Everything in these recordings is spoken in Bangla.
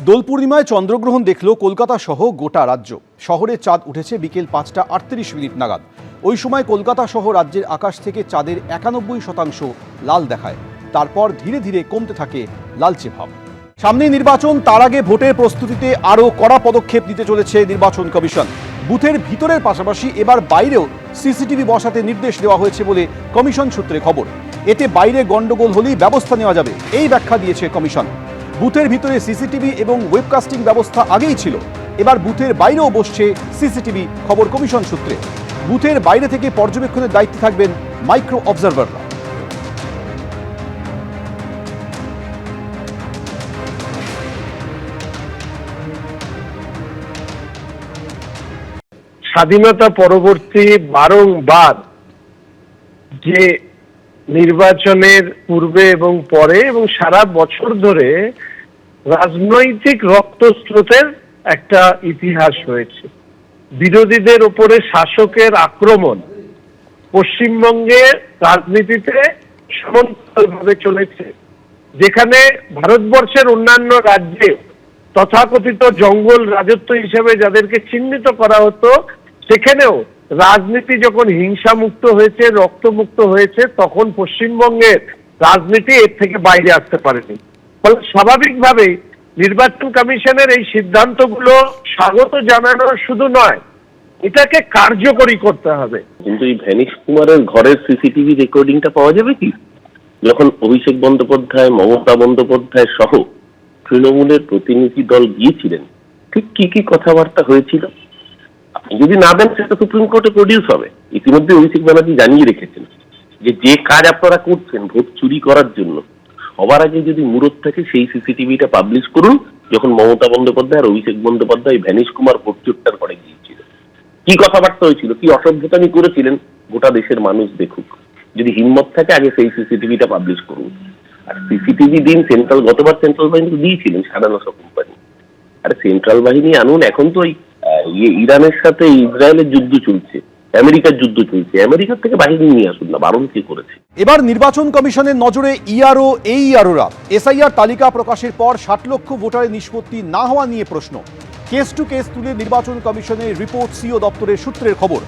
দোল পূর্ণিমায় চন্দ্রগ্রহণ দেখল কলকাতা সহ গোটা রাজ্য। শহরে চাঁদ উঠেছে বিকেল 5টা 38 মিনিট নাগাদ। ওই সময় কলকাতা সহ রাজ্যের আকাশ থেকে চাঁদের 91% লাল দেখায়। তারপর ধীরে ধীরে কমতে থাকে লালচে ভাব। সামনেই নির্বাচন, তার আগে ভোটের প্রস্তুতিতে আরও কড়া পদক্ষেপ নিতে চলেছে নির্বাচন কমিশন। বুথের ভিতরের পাশাপাশি এবার বাইরেও সিসিটিভি বসাতে নির্দেশ দেওয়া হয়েছে বলে কমিশন সূত্রে খবর। এতে বাইরে গন্ডগোল হলেই ব্যবস্থা নেওয়া যাবে, এই ব্যাখ্যা দিয়েছে কমিশন। বুথের ভিতরে সিসিটিভি এবং ওয়েবকাস্টিং ব্যবস্থা আগেই ছিল, এবার বুথের বাইরেও বসছে সিসিটিভি, খবর কমিশন সূত্রে। বুথের বাইরে থেকে পর্যবেক্ষণের দায়িত্বে থাকবেন মাইক্রো অবজারভাররা। স্বাধীনতা পরবর্তী বারংবার যে নির্বাচনের পূর্বে এবং পরে এবং সারা বছর ধরে রাজনৈতিক রক্তস্রোতের একটা ইতিহাস রয়েছে। বিরোধীদের উপরে শাসকের আক্রমণ পশ্চিমবঙ্গে রাজনীতিতে সমান্তরালভাবে চলেছে, যেখানে ভারতবর্ষের অন্যান্য রাজ্যে তথাকথিত জঙ্গল রাজত্ব হিসেবে যাদেরকে চিহ্নিত করা হতো, সেখানেও রাজনীতি যখন হিংসামুক্ত হয়েছে, রক্তমুক্ত হয়েছে, তখন পশ্চিমবঙ্গের রাজনীতি এর থেকে বাইরে আসতে পারেনি। ফলে স্বাভাবিকভাবেই নির্বাচন কমিশনের এই সিদ্ধান্তগুলো স্বাগত জানানো শুধু নয়, এটাকে কার্যকরী করতে হবে। কিন্তু এই ভ্যানিশ কুমারের ঘরের সিসিটিভি রেকর্ডিংটা পাওয়া যাবে কি? যখন অভিষেক বন্দ্যোপাধ্যায়, মমতা বন্দ্যোপাধ্যায় সহ তৃণমূলের প্রতিনিধি দল গিয়েছিলেন, ঠিক কি কি কথাবার্তা হয়েছিল? আপনি যদি না দেন, সেটা সুপ্রিম কোর্টে প্রডিউস হবে। ইতিমধ্যে অভিষেক ব্যানার্জি জানিয়ে রেখেছেন যে কাজ আপনারা করছেন ভোট চুরি করার জন্য, সবার আগে যদি মুরত থাকে সেই সিসিটিভিটা পাবলিশ করুন। যখন মমতা বন্দ্যোপাধ্যায় আর অভিষেক বন্দ্যোপাধ্যায় ভ্যানিশ কুমার ভোট চোরটার ঘরে গিয়েছিল, কি কথাবার্তা হয়েছিল, কি অসভ্যতামি করেছিলেন, গোটা দেশের মানুষ দেখুক। যদি হিম্মত থাকে আগে সেই সিসিটিভিটা পাবলিশ করুন। আর সিসিটিভি দিন গতবার সেন্ট্রাল বাহিনী দিয়েছিলেন 950 কোম্পানি। আর সেন্ট্রাল বাহিনী আনুন। এখন তো ইরানের সাথে ইসরায়েলের যুদ্ধ চলছে, আমেরিকার যুদ্ধ চলছে, আমেরিকার থেকে বাহিনী নিয়ে আসুন না, বারণ কে করেছে? এবার নির্বাচন কমিশনের নজরে ইআরও, এইআরওরা। এসআইআর তালিকা প্রকাশের পর 60 লক্ষ ভোটারের নিষ্পত্তি না হওয়া নিয়ে প্রশ্ন। কেস টু কেস তুলে নির্বাচন কমিশনের রিপোর্ট সিও দপ্তরের সূত্রের খবর।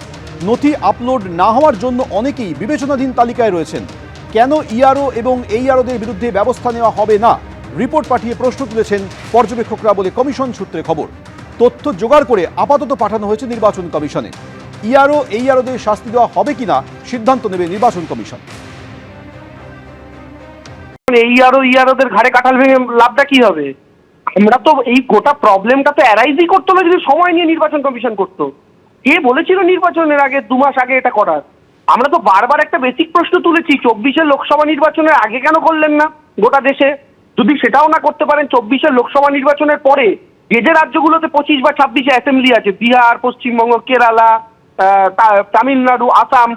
নথি আপলোড না হওয়ার জন্য অনেকেই বিবেচনাধীন তালিকায় রয়েছেন। কেন ইআরও এবং এইআরওদের বিরুদ্ধে ব্যবস্থা নেওয়া হবে না, রিপোর্ট পাঠিয়ে প্রশ্ন তুলেছেন পর্যবেক্ষকরা বলে কমিশন সূত্রে খবর। তথ্য জোগাড় করে আপাতত পাঠানো হয়েছে নির্বাচন কমিশনে। ইআরও, এইআরওদের শাস্তি দেওয়া হবে কিনা সিদ্ধান্ত নেবে নির্বাচন কমিশন। এইআরওদের ঘাড়ে কাঁঠাল ভেঙে লাভটা কি হবে? আমরা তো এই গোটা প্রবলেমটা তো অ্যারাইজই করতো না যদি সময় নিয়ে নির্বাচন কমিশন করতো। কে বলেছিল নির্বাচনের আগে 2 মাস আগে এটা করার? আমরা তো বারবার একটা বেসিক প্রশ্ন তুলেছি, 24-এর লোকসভা নির্বাচনের আগে কেন করলেন না গোটা দেশে? যদি সেটাও না করতে পারেন 24-এর লোকসভা নির্বাচনের পরে যে রাজ্যগুলোতে 25 বা 26 অ্যাসেম্বলি আছে, বিহার, পশ্চিমবঙ্গ, কেরালা, তামিলনাড়ু, আসাম,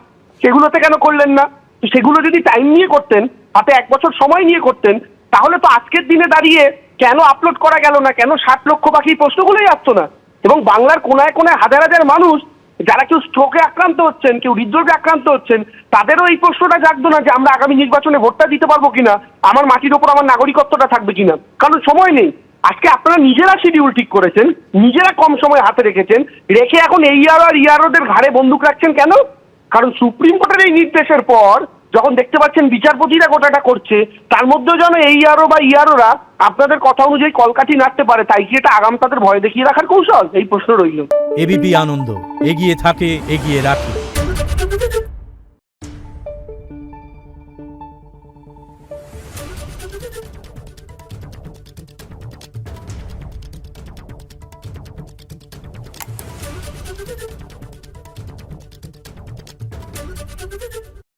সেগুলোতে কেন করলেন না? সেগুলো যদি টাইম নিয়ে করতেন, হাতে 1 বছর সময় নিয়ে করতেন, তাহলে তো আজকের দিনে দাঁড়িয়ে কেন আপলোড করা গেল না, কেন 60 লক্ষ বাকি প্রশ্নগুলোই আসতো না। এবং বাংলার কোনায় কোনায় হাজার হাজার মানুষ যারা কেউ স্ট্রোকে আক্রান্ত হচ্ছেন, কেউ হৃদরোগে আক্রান্ত হচ্ছেন, তাদেরও এই প্রশ্নটা জাগতো না যে আমরা আগামী নির্বাচনে ভোটটা দিতে পারবো কিনা, আমার মাটির ওপর আমার নাগরিকত্বটা থাকবে কিনা। কারণ সময় নেই। আজকে আপনারা নিজেরা শিডিউল ঠিক করেছেন, নিজেরা কম সময় হাতে রেখেছেন, রেখে এখন এইআরও আর ইআরওদের ঘাড়ে বন্দুক রাখছেন কেন? কারণ সুপ্রিম কোর্টের এই নির্দেশের পর যখন দেখতে পাচ্ছেন বিচারপতিরা গোটাটা করছে, তার মধ্যেও যেন এইআরও বা ইআরওরা আপনাদের কথা অনুযায়ী কলকাঠি নাড়তে পারে, তাই কি এটা আগাম তাদের ভয় দেখিয়ে রাখার কৌশল? এই প্রশ্ন রইল। এবিপি আনন্দ, এগিয়ে থাকে, এগিয়ে রাখে।